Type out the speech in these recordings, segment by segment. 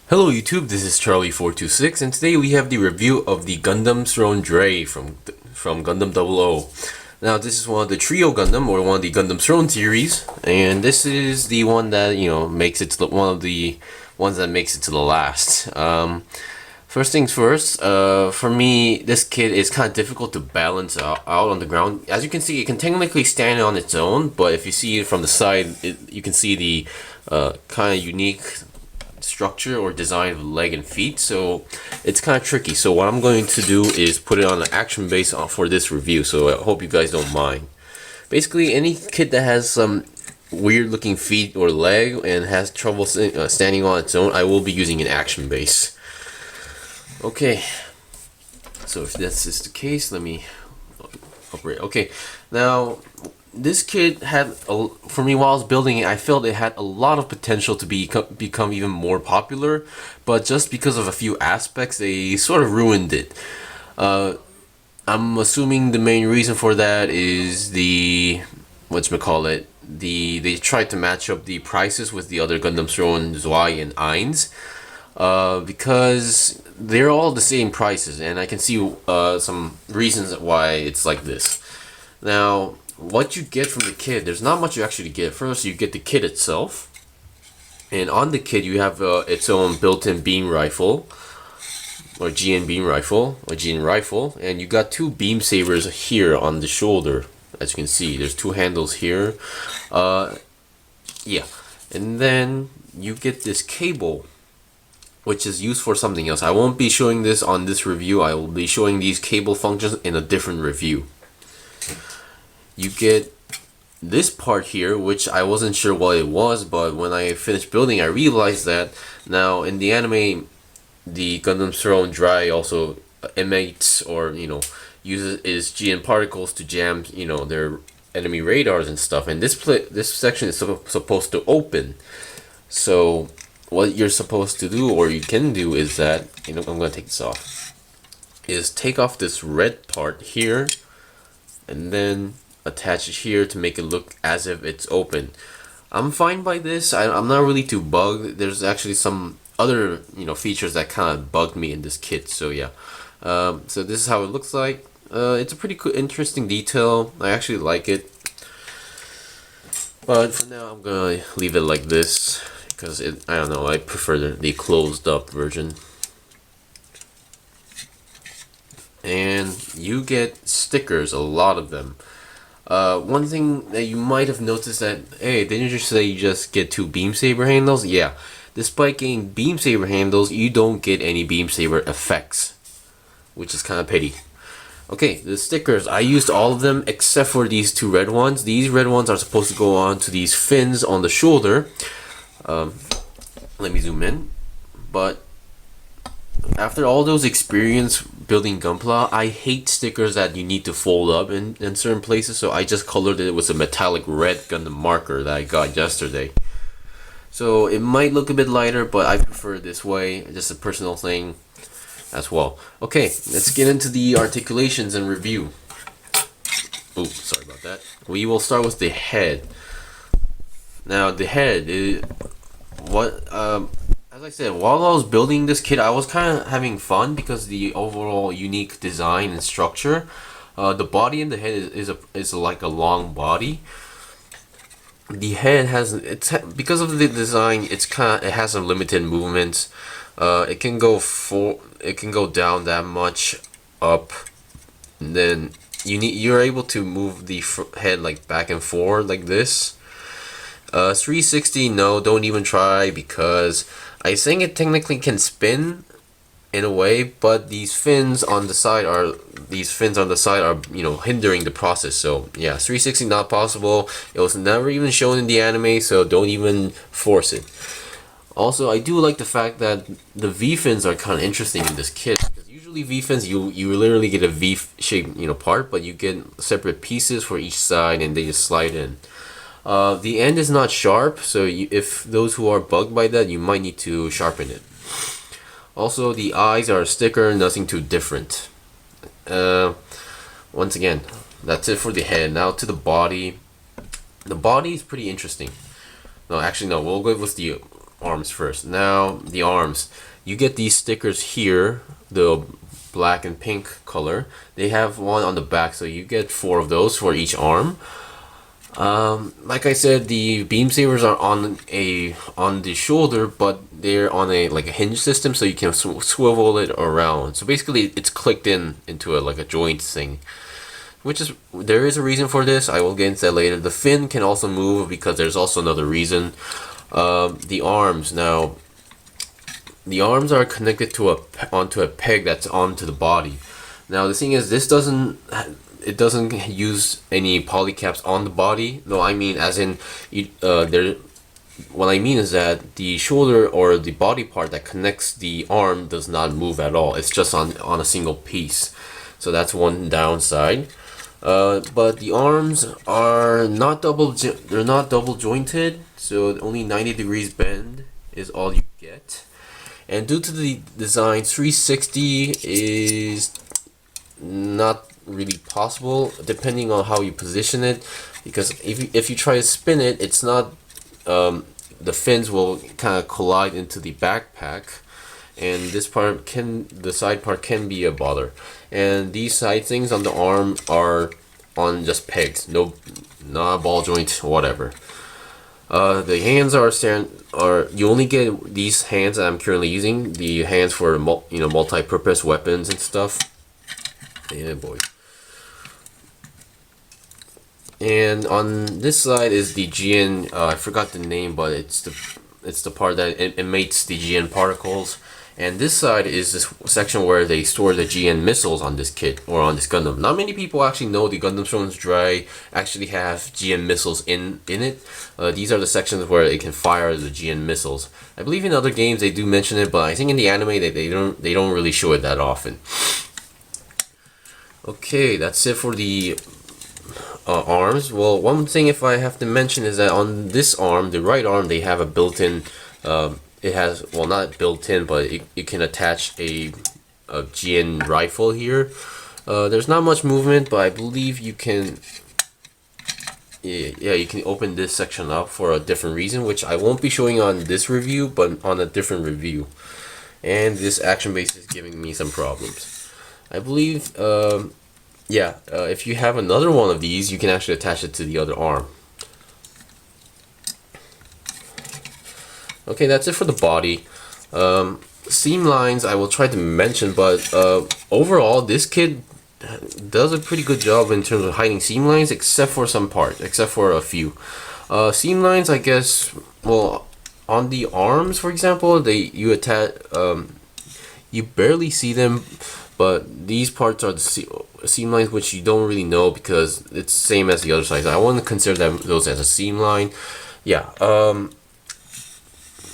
Hello YouTube, this is Charlie426 and today we have the review of the Gundam Drei from Gundam 00. Now this is one of the Trio Gundam, or one of the Gundam Throne series, and this is the one that, makes it to one of the ones that makes it to the last. First things first, for me, this kit is kind of difficult to balance out on the ground. As you can see, it can technically stand on its own, but if you see it from the side, you can see the kind of unique structure or design of leg and feet, so it's kind of tricky. So what I'm going to do is put it on the action base for this review, so I hope you guys don't mind. Basically, any kit that has some weird looking feet or leg and has trouble standing on its own, I will be using an action base. Okay, so if this is the case, let me operate. Okay, now this kit had, for me, while I was building it, I felt it had a lot of potential to become even more popular, but just because of a few aspects, they sort of ruined it. I'm assuming the main reason for that is they tried to match up the prices with the other Gundam Throne, Zwei and Eins, because they're all the same prices, and I can see some reasons why it's like this. Now, what you get from the kit, there's not much you actually get. First, you get the kit itself, and on the kit you have its own built-in beam rifle, or GN beam rifle, or GN rifle, and you got two beam sabers here on the shoulder. As you can see, there's two handles here. Yeah, and then you get this cable, which is used for something else. I won't be showing this on this review. I will be showing these cable functions in a different review. You get this part here, which I wasn't sure what it was, but when I finished building, I realized that now in the anime, the Gundam Throne Drei also emits, or uses its GN particles to jam their enemy radars and stuff. And this section is supposed to open. So what you're supposed to do, or you can do, is that I'm gonna take this off. Is take off this red part here, and then attach it here to make it look as if it's open. I'm fine by this. I'm not really too bugged. There's actually some other features that kind of bugged me in this kit. So yeah, so this is how it looks like. It's a pretty cool, interesting detail. I actually like it, but for now I'm gonna leave it like this because I don't know, I prefer the closed up version. And you get stickers, a lot of them. One thing that you might have noticed, that, hey, didn't you just say you just get two beam saber handles? Yeah, despite getting beam saber handles, you don't get any beam saber effects, which is kind of pity. Okay, the stickers, I used all of them except for these two red ones. These red ones are supposed to go on to these fins on the shoulder. Let me zoom in. But after all those experience building Gunpla, I hate stickers that you need to fold up in certain places, so I just colored it with a metallic red Gundam marker that I got yesterday. So it might look a bit lighter, but I prefer it this way, just a personal thing as well. Okay, let's get into the articulations and review. Oh, sorry about that. We will start with the head. Now the head is as I said, while I was building this kit, I was kind of having fun because the overall unique design and structure. The body and the head is like a long body. The head has because of the design, it has some limited movements. It can go down that much, up, and then you're able to move the head like back and forth like this. 360, no, don't even try, because I think it technically can spin in a way, but these fins on the side are hindering the process. So yeah, 360 not possible. It was never even shown in the anime, so don't even force it. Also, I do like the fact that the V fins are kind of interesting in this kit, because usually V fins you literally get a V shape part, but you get separate pieces for each side and they just slide in. The end is not sharp, so if those who are bugged by that, you might need to sharpen it. Also, the eyes are a sticker, nothing too different. Once again, that's it for the head. Now to the body. The body is pretty interesting. No, actually no, we'll go with the arms first. Now the arms, you get these stickers here, the black and pink color. They have one on the back, so you get 4 of those for each arm. Like I said, the beam sabers are on the shoulder, but they're on a hinge system, so you can swivel it around. So basically, it's clicked into a joint thing, there is a reason for this. I will get into that later. The fin can also move because there's also another reason. The arms now. The arms are connected to onto a peg that's onto the body. Now the thing is, this doesn't use any polycaps on the body. No, I mean as in what I mean is that the shoulder or the body part that connects the arm does not move at all. It's just on a single piece. So that's one downside. But the arms are not they're not double jointed, so only 90 degrees bend is all you get. And due to the design, 360 is not really possible depending on how you position it, because if you try to spin it, it's not the fins will kind of collide into the backpack, and the side part can be a bother. And these side things on the arm are on just pegs, not a ball joint, whatever. The hands you only get these hands that I'm currently using, the hands for multi-purpose weapons and stuff. Yeah, boy. And on this side is the GN. I forgot the name, but it's the part that emits the GN particles. And this side is this section where they store the GN missiles on this kit or on this Gundam. Not many people actually know the Gundam Thrones Drei actually have GN missiles in it. These are the sections where it can fire the GN missiles. I believe in other games they do mention it, but I think in the anime they don't really show it that often. Okay, that's it for the arms. Well, one thing if I have to mention is that on this arm, the right arm, they have a built-in. It has, well, not built-in, but you can attach a GN rifle here. There's not much movement, but I believe you can. Yeah, you can open this section up for a different reason, which I won't be showing on this review, but on a different review. And this action base is giving me some problems. I believe, if you have another one of these, you can actually attach it to the other arm. Okay, that's it for the body. Seam lines I will try to mention, but overall this kit does a pretty good job in terms of hiding seam lines, except for a few. Seam lines, I guess, well, on the arms, for example, you attach, you barely see them, but these parts are the seam lines, which you don't really know because it's the same as the other side. So I want to consider those as a seam line. Yeah.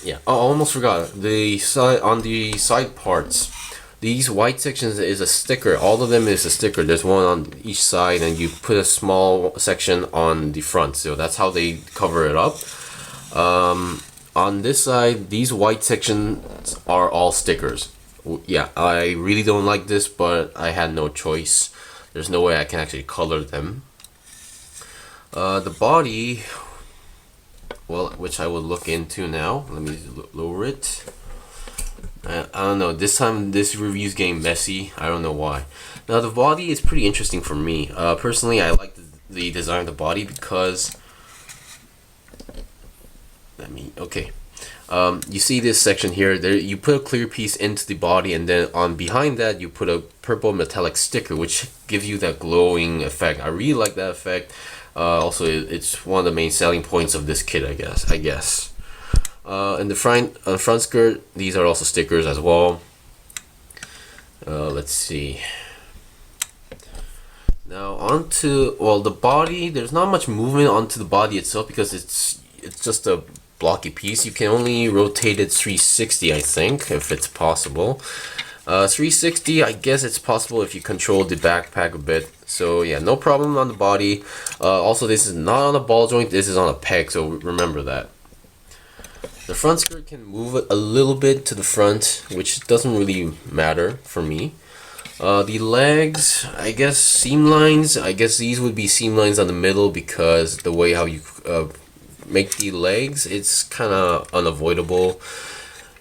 Yeah. Oh, I almost forgot on the side parts. These white sections is a sticker. All of them is a sticker. There's one on each side, and you put a small section on the front. So that's how they cover it up. On this side, these white sections are all stickers. Yeah, I really don't like this, but I had no choice. There's no way I can actually color them. The body, well, which I will look into now. Let me lower it. I don't know, this time this review's getting messy. I don't know why. Now the body is pretty interesting for me. Personally, I like the design of the body because you see this section here. There, you put a clear piece into the body, and then on behind that you put a purple metallic sticker, which gives you that glowing effect. I really like that effect. Also, it's one of the main selling points of this kit, I guess. In the front skirt, these are also stickers as well. Let's see. Now onto, well, the body. There's not much movement onto the body itself because it's just a blocky piece. You can only rotate it 360, I think, if it's possible. 360, I guess it's possible if you control the backpack a bit. So yeah, no problem on the body. Also, this is not on a ball joint. This is on a peg, so remember that. The front skirt can move a little bit to the front, which doesn't really matter for me. The legs, I guess seam lines. I guess these would be seam lines on the middle because the way how you make the legs, it's kind of unavoidable.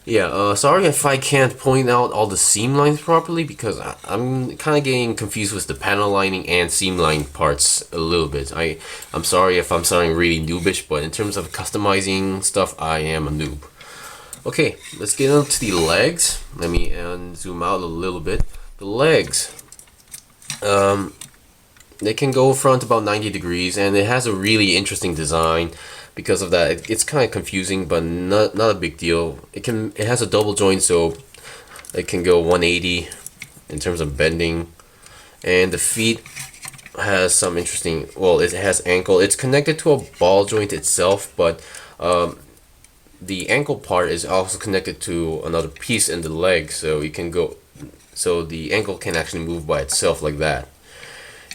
Yeah, sorry if I can't point out all the seam lines properly, because I'm kind of getting confused with the panel lining and seam line parts a little bit. I'm sorry if I'm sounding really noobish, but in terms of customizing stuff, I am a noob. Okay, let's get into the legs. Let me zoom out a little bit. The legs, they can go front about 90 degrees, and it has a really interesting design. Because of that, it's kind of confusing, but not a big deal. It has a double joint, so it can go 180 in terms of bending. And the feet has some interesting, well, it has ankle. It's connected to a ball joint itself, but the ankle part is also connected to another piece in the leg, so you can go, so the ankle can actually move by itself like that.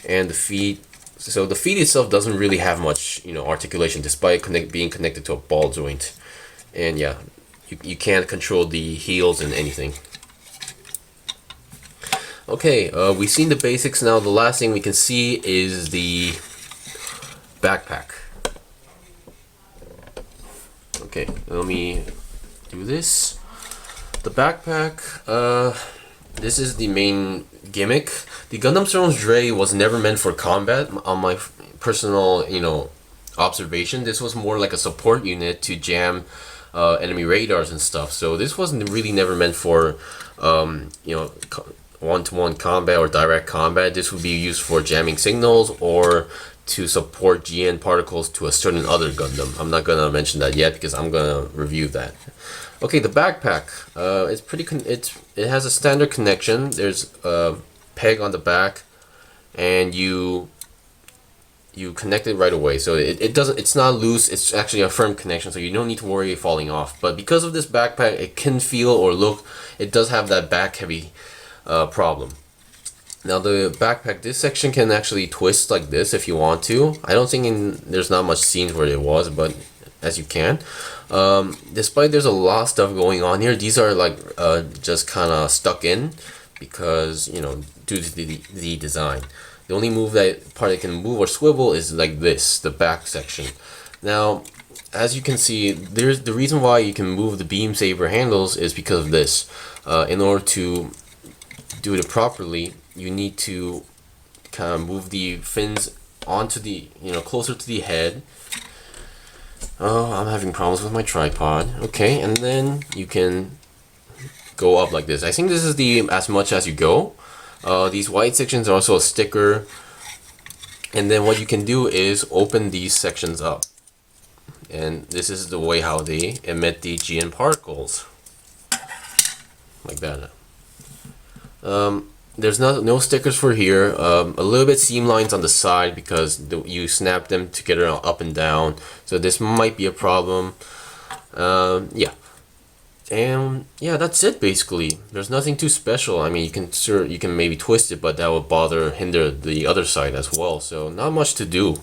And the feet. So the feet itself doesn't really have much, articulation, despite being connected to a ball joint. And yeah, you can't control the heels and anything. Okay, we've seen the basics. Now the last thing we can see is the backpack. Okay, let me do this. The backpack, this is the main gimmick. The Gundam Drei was never meant for combat. On my personal, observation, this was more like a support unit to jam enemy radars and stuff. So this wasn't really never meant for, one-to-one combat or direct combat. This would be used for jamming signals or to support GN particles to a certain other Gundam. I'm not gonna mention that yet because I'm gonna review that. Okay, the backpack. It has a standard connection. There's a peg on the back, and you connect it right away. So it's not loose. It's actually a firm connection, so you don't need to worry falling off. But because of this backpack, it can feel or look. It does have that back heavy problem. Now the backpack, this section can actually twist like this if you want to. I don't think there's not much scenes where it was, but as you can. Despite there's a lot of stuff going on here, these are like just kind of stuck in because due to the design. The only part that can move or swivel is like this, the back section. Now, as you can see, there's the reason why you can move the beam saber handles is because of this. In order to do it properly, you need to kind of move the fins onto the closer to the head. Oh, I'm having problems with my tripod. Okay, and then you can go up like this. I think this is as much as you go. These white sections are also a sticker. And then what you can do is open these sections up. And this is the way how they emit the GN particles. Like that. There's no stickers for here. A little bit seam lines on the side because you snap them together up and down. So this might be a problem. Yeah. And yeah, that's it basically. There's nothing too special. I mean, you can maybe twist it, but that will hinder the other side as well. So not much to do.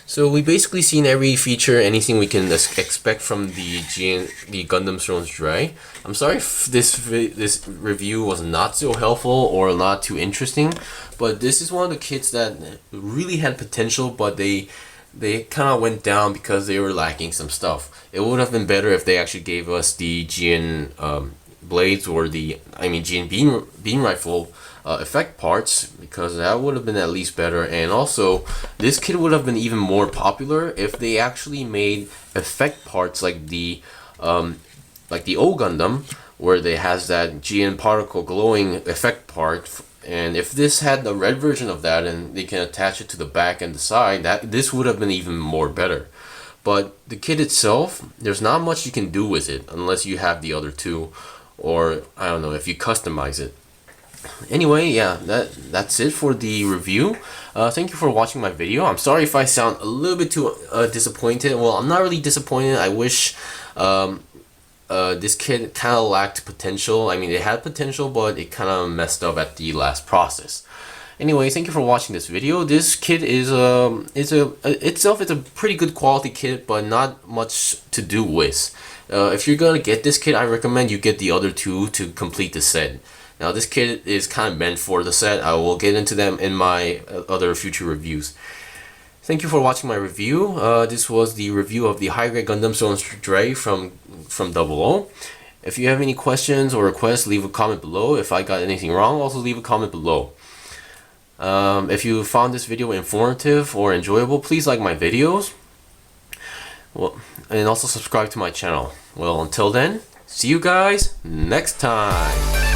So we basically seen every feature, anything we can expect from the Gundam Drei. I'm sorry if this review was not so helpful or not too interesting, but this is one of the kits that really had potential, but they kind of went down because they were lacking some stuff. It would have been better if they actually gave us the GN blades or GN beam rifle effect parts, because that would have been at least better. And also, this kit would have been even more popular if they actually made effect parts like the O Gundam, where they has that GN particle glowing effect part. And if this had the red version of that and they can attach it to the back and the side, this would have been even more better. But the kit itself, there's not much you can do with it unless you have the other two, or I don't know, if you customize it. Anyway, yeah, that's it for the review. Thank you for watching my video. I'm sorry if I sound a little bit too disappointed. Well, I'm not really disappointed. I wish this kit kind of lacked potential. I mean, it had potential, but it kind of messed up at the last process. Anyway, thank you for watching this video. This kit is itself it's a pretty good quality kit, but not much to do with. If you're gonna get this kit, I recommend you get the other two to complete the set. Now, this kit is kind of meant for the set. I will get into them in my other future reviews. Thank you for watching my review. This was the review of the high-grade Gundam Throne Drei from Double O. If you have any questions or requests, leave a comment below. If I got anything wrong, also leave a comment below. If you found this video informative or enjoyable, please like my videos. Well, and also subscribe to my channel. Well, until then, see you guys next time.